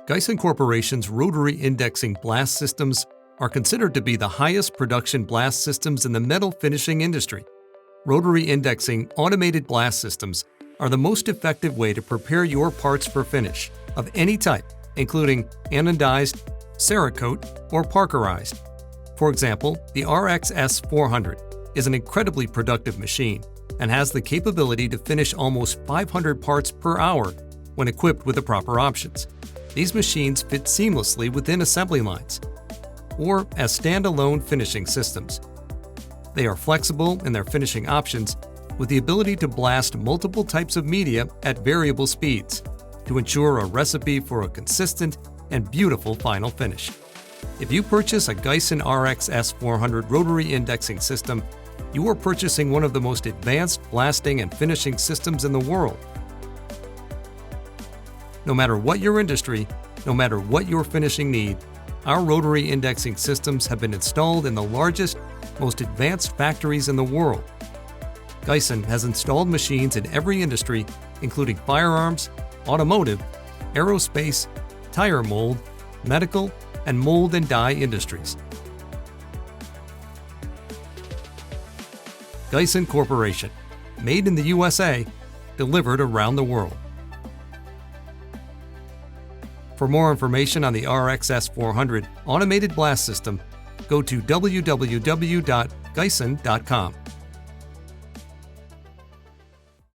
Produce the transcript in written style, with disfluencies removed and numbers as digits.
Guyson Corporation's rotary indexing blast systems are considered to be the highest production blast systems in the metal finishing industry. Rotary indexing automated blast systems are the most effective way to prepare your parts for finish of any type, including anodized, Cerakote, or Parkerized. For example, the RXS 400 is an incredibly productive machine and has the capability to finish almost 500 parts per hour when equipped with the proper options. These machines fit seamlessly within assembly lines or as standalone finishing systems. They are flexible in their finishing options with the ability to blast multiple types of media at variable speeds to ensure a recipe for a consistent and beautiful final finish. If you purchase a Guyson RXS 400 rotary indexing system, you are purchasing one of the most advanced blasting and finishing systems in the world. No matter what your industry, no matter what your finishing need, our rotary indexing systems have been installed in the largest, most advanced factories in the world. Guyson has installed machines in every industry, including firearms, automotive, aerospace, tire mold, medical, and mold and die industries. Guyson Corporation, made in the USA, delivered around the world. For more information on the RXS 400 automated blast system, go to www.guyson.com.